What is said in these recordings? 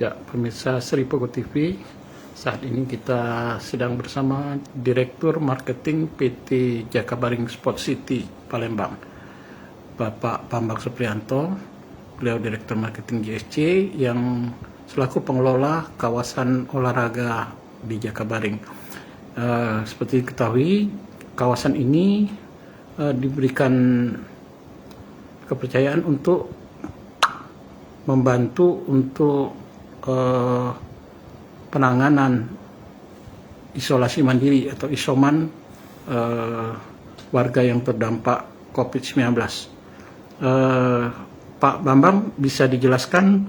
Ya, pemirsa Sri Pogo TV, saat ini kita sedang bersama Direktur Marketing PT Jakabaring Sport City Palembang, Bapak Bambang Supriyanto. Beliau Direktur Marketing JSC yang selaku pengelola kawasan olahraga di Jakabaring. Seperti diketahui, kawasan ini diberikan kepercayaan untuk membantu untuk penanganan isolasi mandiri atau isoman warga yang terdampak COVID-19. Pak Bambang, bisa dijelaskan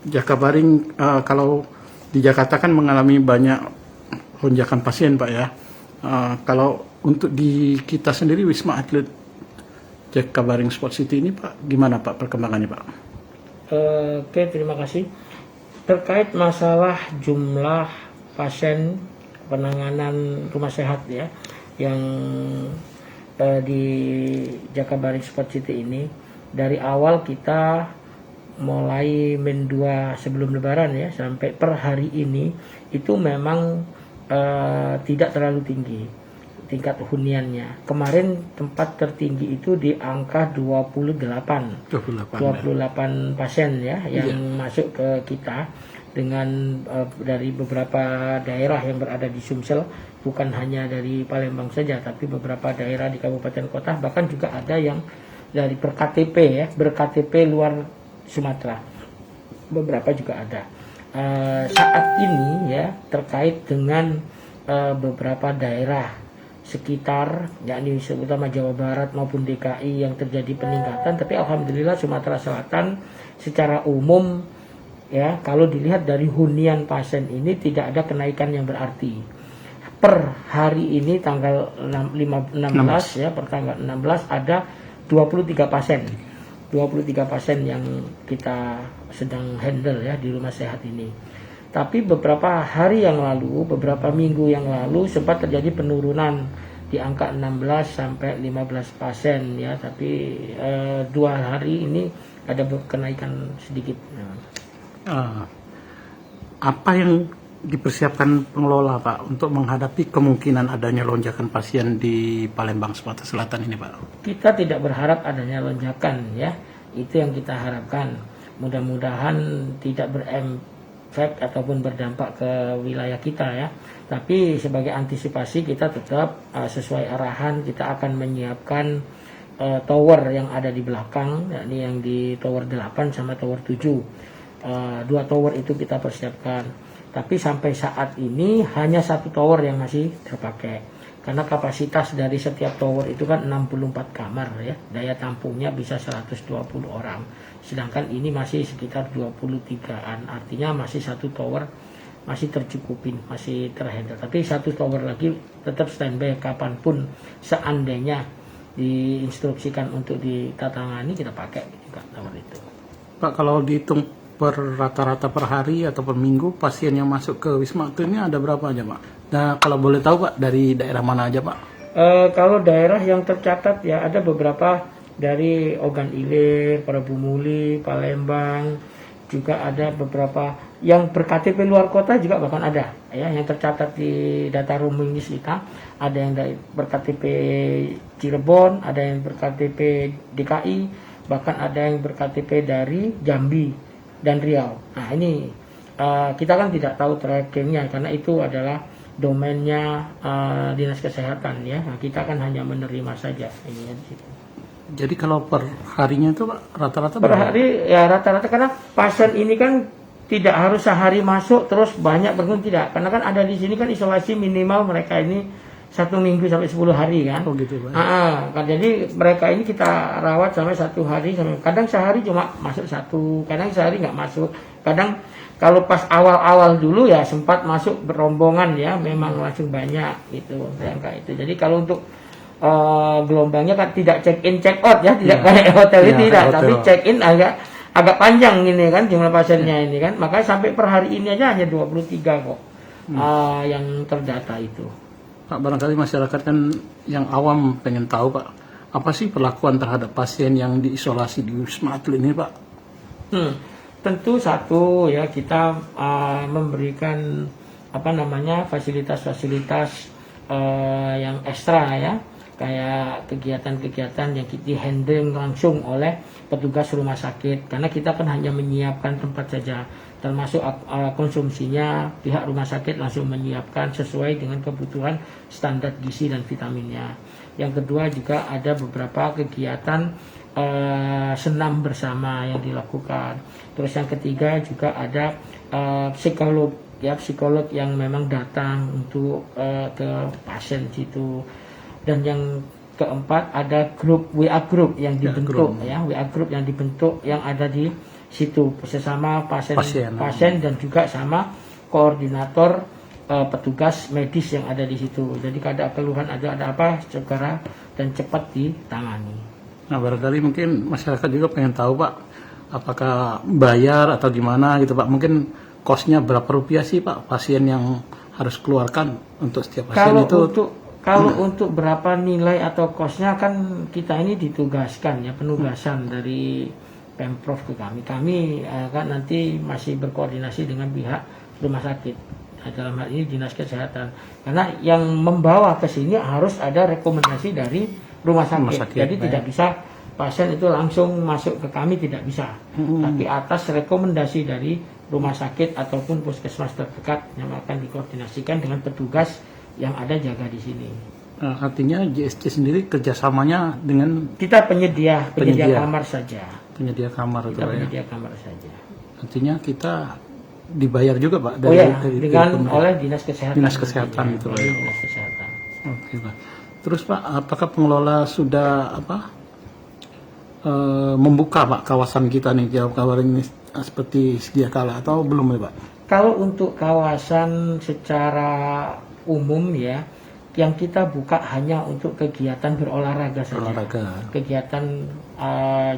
Jakabaring kalau di Jakarta kan mengalami banyak lonjakan pasien, Pak ya. Kalau untuk di kita sendiri Wisma Atlet Jakabaring Sport City ini, Pak, gimana Pak perkembangannya, Pak? Oke, terima kasih. Terkait masalah jumlah pasien penanganan rumah sehat ya yang di Jakabaring Sport City ini, dari awal kita mulai -2 sebelum Lebaran ya sampai per hari ini itu memang tidak terlalu tinggi tingkat huniannya. Kemarin tempat tertinggi itu di angka 28 pasien ya yang masuk ke kita dengan dari beberapa daerah yang berada di Sumsel, bukan hanya dari Palembang saja tapi beberapa daerah di kabupaten kota, bahkan juga ada yang dari ber-KTP ya, ber-KTP luar Sumatera, beberapa juga ada. Saat ini ya terkait dengan beberapa daerah sekitar, yakni terutama Jawa Barat maupun DKI yang terjadi peningkatan, tapi alhamdulillah Sumatera Selatan secara umum ya kalau dilihat dari hunian pasien ini tidak ada kenaikan yang berarti. Per hari ini tanggal 16 ya, per tanggal 16 ada 23 pasien. 23 pasien yang kita sedang handle ya di rumah sehat ini. Tapi beberapa hari yang lalu, beberapa minggu yang lalu sempat terjadi penurunan di angka 16 sampai 15 pasien ya, tapi 2 hari ini ada kenaikan sedikit. Apa yang dipersiapkan pengelola Pak untuk menghadapi kemungkinan adanya lonjakan pasien di Palembang Sumatera Selatan ini, Pak? Kita tidak berharap adanya lonjakan ya, itu yang kita harapkan. Mudah-mudahan tidak berefek ataupun berdampak ke wilayah kita ya. Tapi sebagai antisipasi kita tetap sesuai arahan kita akan menyiapkan tower yang ada di belakang, yakni yang di tower 8 sama tower 7. 2 tower itu kita persiapkan. Tapi sampai saat ini hanya 1 tower yang masih terpakai. Karena kapasitas dari setiap tower itu kan 64 kamar ya. Daya tampungnya bisa 120 orang. Sedangkan ini masih sekitar 23-an. Artinya masih 1 tower masih tercukupin, masih terhandle. Tapi 1 tower lagi tetap standby kapanpun seandainya diinstruksikan untuk ditatangani, kita pakai juga tower itu. Pak, kalau dihitung per rata-rata per hari atau per minggu pasien yang masuk ke Wisma Atlet ini ada berapa aja, Pak? Nah, kalau boleh tahu Pak, dari daerah mana aja, Pak? Kalau daerah yang tercatat ya ada beberapa dari Ogan Ilir, Parabumuli, Palembang, juga ada beberapa yang ber-KTP luar kota juga bahkan ada ya yang tercatat di data rumus kita. Ada yang dari ber-KTP Cirebon, ada yang ber-KTP DKI, bahkan ada yang ber-KTP dari Jambi dan Riau. Nah ini kita kan tidak tahu trackingnya karena itu adalah domainnya dinas kesehatan ya. Nah, kita kan hanya menerima saja ini ya. Jadi kalau per harinya itu Pak rata-rata per hari ya rata-rata, karena pasien ini kan tidak harus sehari masuk terus banyak berkunjung, tidak, karena kan ada di sini kan isolasi minimal mereka ini 1 minggu sampai 10 hari kan. Oh gitu Pak. Jadi mereka ini kita rawat sampai 1 hari, kadang sehari cuma masuk 1, kadang sehari nggak masuk, kadang kalau pas awal-awal dulu ya sempat masuk berombongan ya, memang langsung banyak gitu angka itu. Jadi kalau untuk gelombangnya kan tidak check in check out ya, tidak kayak hotel ini tidak, tapi check in agak panjang ini kan jumlah pasiennya ini kan, makanya sampai per hari ini aja hanya 23 kok yang terdata itu. Pak, barangkali masyarakat kan yang awam pengen tahu Pak, apa sih perlakuan terhadap pasien yang diisolasi di Wisma Atlet ini Pak? Tentu satu ya, kita memberikan fasilitas-fasilitas yang ekstra ya, kayak kegiatan-kegiatan yang kita handle langsung oleh petugas rumah sakit, karena kita kan hanya menyiapkan tempat saja, termasuk konsumsinya pihak rumah sakit langsung menyiapkan sesuai dengan kebutuhan standar gizi dan vitaminnya. Yang kedua juga ada beberapa kegiatan senam bersama yang dilakukan. Terus yang ketiga juga ada psikolog yang memang datang untuk ke pasien situ. Dan yang keempat ada grup WA group yang dibentuk WA group yang dibentuk yang ada di situ sesama pasien dan juga sama koordinator petugas medis yang ada di situ. Jadi kalau ada keluhan ada apa segera dan cepat ditangani. Nah, barangkali mungkin masyarakat juga pengen tahu Pak, apakah bayar atau gimana gitu Pak? Mungkin kosnya berapa rupiah sih Pak pasien yang harus keluarkan untuk setiap pasien Kalau untuk berapa nilai atau kosnya kan kita ini ditugaskan ya, penugasan dari Pemprov ke kami. Kami kan nanti masih berkoordinasi dengan pihak rumah sakit. Dalam hal ini dinas kesehatan. Karena yang membawa ke sini harus ada rekomendasi dari rumah sakit. Jadi tidak bisa pasien itu langsung masuk ke kami, tidak bisa. Tapi atas rekomendasi dari rumah sakit ataupun puskesmas terdekat yang akan dikoordinasikan dengan petugas yang ada jaga di sini. Artinya JSC sendiri kerjasamanya dengan kita penyedia kamar saja. Penyedia kamar kita penyedia kamar saja. Artinya kita dibayar juga Pak oleh dinas kesehatan. Dinas kesehatan itu Pak. Dinas kesehatan. Oke Pak. Terus Pak, apakah pengelola sudah membuka Pak kawasan kita nih ini seperti sedia kala atau belum ya Pak? Kalau untuk kawasan secara umum ya, yang kita buka hanya untuk kegiatan berolahraga saja. Kegiatan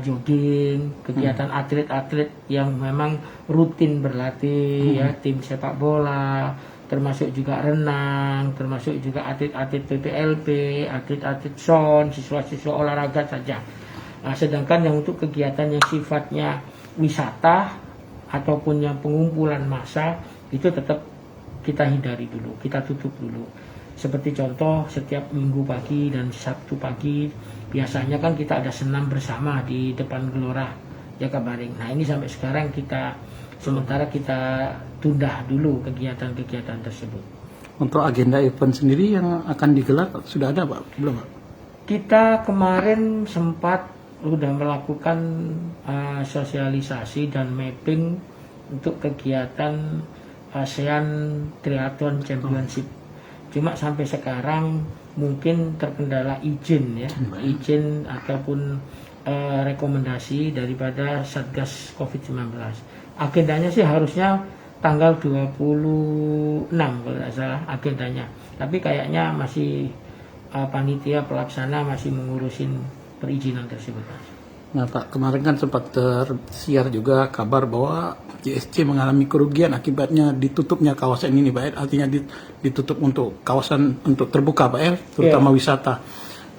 jogging, kegiatan atlet-atlet yang memang rutin berlatih ya, tim sepak bola, termasuk juga renang, termasuk juga atlet-atlet PPLP, atlet-atlet SON, siswa-siswa olahraga saja. Sedangkan yang untuk kegiatan yang sifatnya wisata ataupun yang pengumpulan massa itu tetap kita hindari dulu, kita tutup dulu. Seperti contoh setiap Minggu pagi dan Sabtu pagi biasanya kan kita ada senam bersama di depan Gelora Jakabaring. Nah ini sampai sekarang sementara kita tunda dulu kegiatan-kegiatan tersebut. Untuk agenda event sendiri yang akan digelar sudah ada Pak? Belum Pak? Kita kemarin sempat sudah melakukan sosialisasi dan mapping untuk kegiatan ASEAN Triathlon Championship. Cuma sampai sekarang mungkin terkendala izin izin ataupun rekomendasi daripada Satgas COVID-19. Agendanya sih harusnya tanggal 26 kalau tidak salah agendanya. Tapi kayaknya masih panitia pelaksana masih mengurusin perizinan tersebut. Nah Pak, kemarin kan sempat tersiar juga kabar bahwa JSC mengalami kerugian akibatnya ditutupnya kawasan ini Pak. Artinya ditutup untuk kawasan untuk terbuka Pak terutama wisata.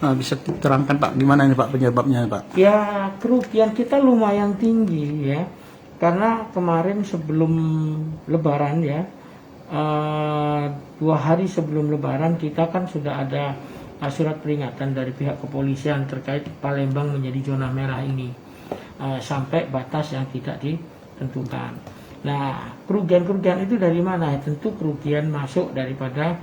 Nah bisa diterangkan Pak gimana ini Pak penyebabnya Pak? Ya kerugian kita lumayan tinggi ya. Karena kemarin sebelum Lebaran ya, 2 hari sebelum Lebaran kita kan sudah ada surat peringatan dari pihak kepolisian terkait Palembang menjadi zona merah ini sampai batas yang tidak ditentukan. Nah, kerugian-kerugian itu dari mana? Tentu kerugian masuk daripada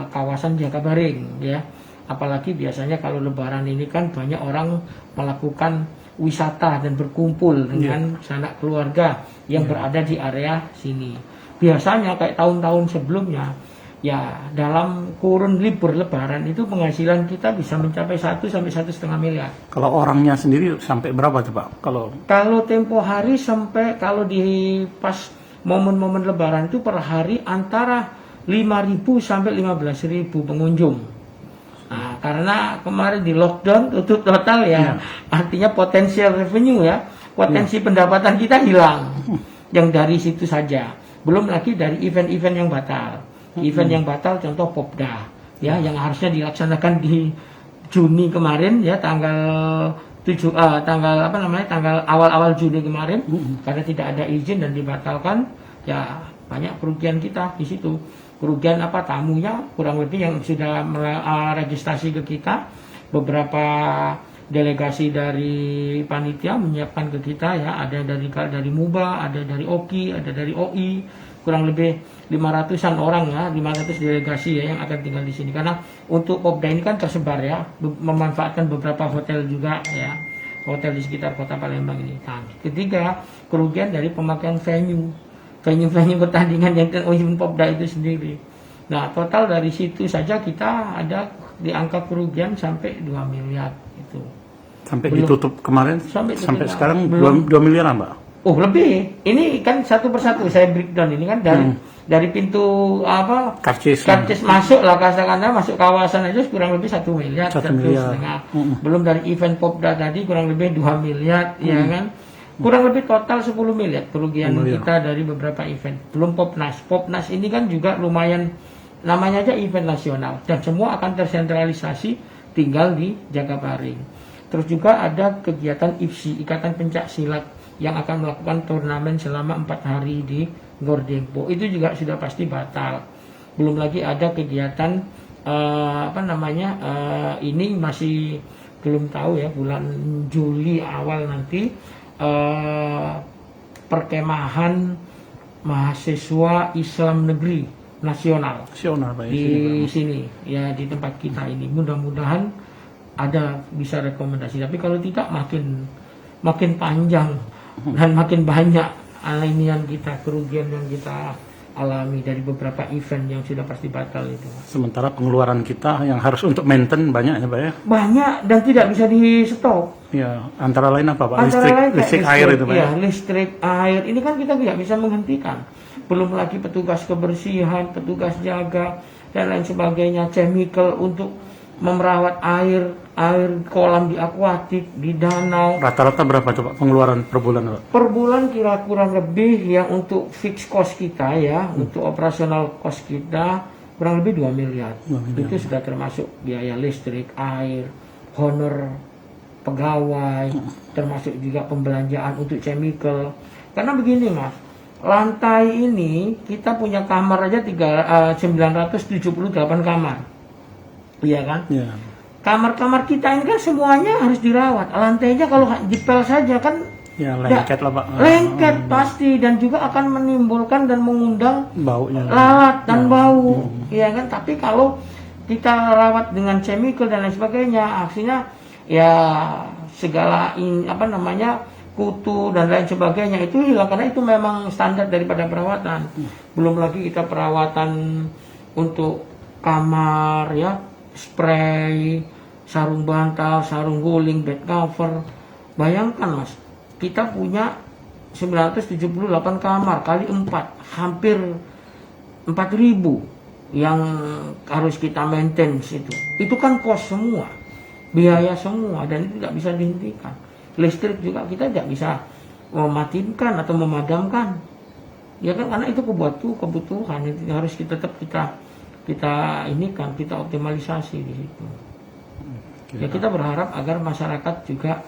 kawasan Jakabaring ya. Apalagi biasanya kalau Lebaran ini kan banyak orang melakukan wisata dan berkumpul dengan sanak keluarga yang berada di area sini. Biasanya kayak tahun-tahun sebelumnya ya dalam kurun libur Lebaran itu penghasilan kita bisa mencapai 1 sampai 1,5 miliar. Kalau orangnya sendiri sampai berapa tuh Pak? Kalau tempo hari sampai kalau di pas momen-momen Lebaran itu per hari antara 5.000 sampai 15.000 pengunjung. Nah, karena kemarin di lockdown tutup total ya, artinya potensial revenue ya, potensi pendapatan kita hilang. Yang dari situ saja. Belum lagi dari event-event yang batal. Event yang batal contoh Popda ya yang harusnya dilaksanakan di Juni kemarin ya tanggal tanggal awal-awal Juni kemarin karena tidak ada izin dan dibatalkan, ya banyak kerugian kita di situ. Kerugian apa, tamunya kurang lebih yang sudah registrasi ke kita, beberapa delegasi dari panitia menyiapkan ke kita ya, ada dari MUBA, ada dari OKI, ada dari OI, kurang lebih 500-an orang ya, 500 delegasi ya yang akan tinggal di sini. Karena untuk Popda ini kan tersebar ya, memanfaatkan beberapa hotel juga ya, hotel di sekitar kota Palembang ini. Nah, ketiga, kerugian dari pemakaian venue pertandingan yang event Popda itu sendiri. Nah, total dari situ saja kita ada di angka kerugian sampai 2 miliar itu. Sampai ditutup kemarin, sampai sekarang 2 miliar Mbak? Oh lebih, ini kan satu persatu saya breakdown ini kan dari pintu karcis masuk lah, katakanlah masuk kawasan aja kurang lebih 1 miliar, 1,5 miliar. Belum dari event Popda tadi kurang lebih 2 miliar, ya kan? Kurang lebih total 10 miliar kerugian kita dari beberapa event. Belum Popnas ini kan juga lumayan, namanya aja event nasional dan semua akan tersentralisasi tinggal di Jakabaring. Terus juga ada kegiatan IPSI, Ikatan Pencak Silat, yang akan melakukan turnamen selama 4 hari di Gor Dempo. Itu juga sudah pasti batal. Belum lagi ada kegiatan ini masih belum tahu ya, bulan Juli awal nanti perkemahan mahasiswa Islam Negeri Nasional di sini ya, di tempat kita ini. Mudah-mudahan ada bisa rekomendasi, tapi kalau tidak makin panjang dan makin banyak alamian kita, kerugian yang kita alami dari beberapa event yang sudah pasti batal itu. Sementara pengeluaran kita yang harus untuk maintain banyak ya Pak ya? Banyak dan tidak bisa di stop. Ya, antara lain apa Pak? Listrik air itu Pak? Ya, listrik, air, ini kan kita tidak bisa menghentikan. Belum lagi petugas kebersihan, petugas jaga, dan lain sebagainya, chemical untuk memerawat air kolam di akuatik, di danau. Rata-rata berapa tuh Pak pengeluaran per bulan Pak? Per bulan kira kurang lebih yang untuk fix cost kita ya, untuk operasional cost kita kurang lebih 2 miliar. Itu sudah termasuk biaya listrik, air, honor pegawai, termasuk juga pembelanjaan untuk chemical. Karena begini Mas, lantai ini kita punya kamar aja 978 kamar. Iya kan? Ya. Kamar-kamar kita ini kan semuanya harus dirawat. Lantainya kalau dipel saja kan ya lengket lah Pak. Lengket pasti, dan juga akan menimbulkan dan mengundang baunya, lalat dan bau. Iya kan? Tapi kalau kita rawat dengan chemical dan lain sebagainya, akhirnya ya segala kutu dan lain sebagainya itu hilang, karena itu memang standar daripada perawatan. Belum lagi kita perawatan untuk kamar ya, spray, sarung bantal, sarung guling, bed cover. Bayangkan Mas, kita punya 978 kamar kali 4, hampir 4.000 yang harus kita maintain situ. Itu kan cost semua, biaya semua, dan itu tidak bisa dihentikan. Listrik juga kita tidak bisa mematikan atau memadamkan, ya kan, karena itu kebutuhan itu harus kita tetap kita optimalisasi di situ. Ya kita berharap agar masyarakat juga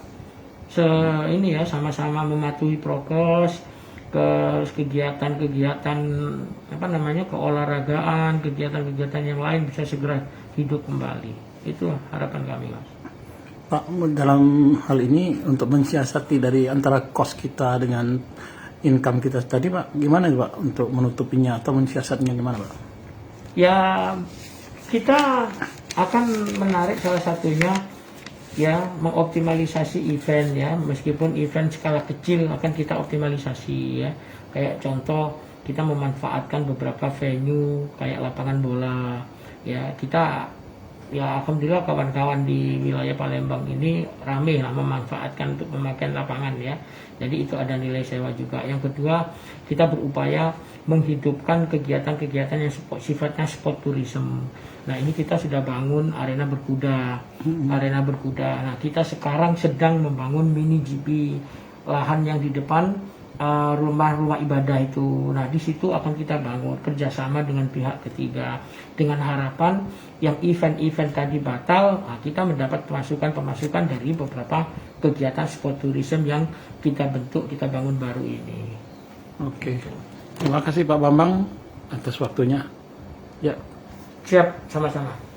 sama-sama mematuhi prokes, ke kegiatan-kegiatan keolahragaan, kegiatan-kegiatan yang lain bisa segera hidup kembali. Itu harapan kami Mas. Pak, dalam hal ini untuk mensiasati dari antara cost kita dengan income kita tadi Pak, gimana Pak untuk menutupinya atau mensiasatnya gimana Pak? Ya kita akan menarik salah satunya ya, mengoptimalisasi event ya, meskipun event skala kecil akan kita optimalisasi ya. Kayak contoh kita memanfaatkan beberapa venue kayak lapangan bola ya, kita ya alhamdulillah kawan-kawan di wilayah Palembang ini rame lah memanfaatkan untuk pemakaian lapangan ya. Jadi itu ada nilai sewa juga. Yang kedua, kita berupaya menghidupkan kegiatan-kegiatan yang sifatnya sport tourism. Nah ini kita sudah bangun arena berkuda. Nah kita sekarang sedang membangun mini GP. Lahan yang di depan rumah-rumah ibadah itu. Nah, di situ akan kita bangun kerjasama dengan pihak ketiga dengan harapan yang event-event tadi batal, nah, kita mendapat pemasukan dari beberapa kegiatan sport tourism yang kita bentuk, kita bangun baru ini. Oke. Terima kasih Pak Bambang atas waktunya. Ya. Siap, sama-sama.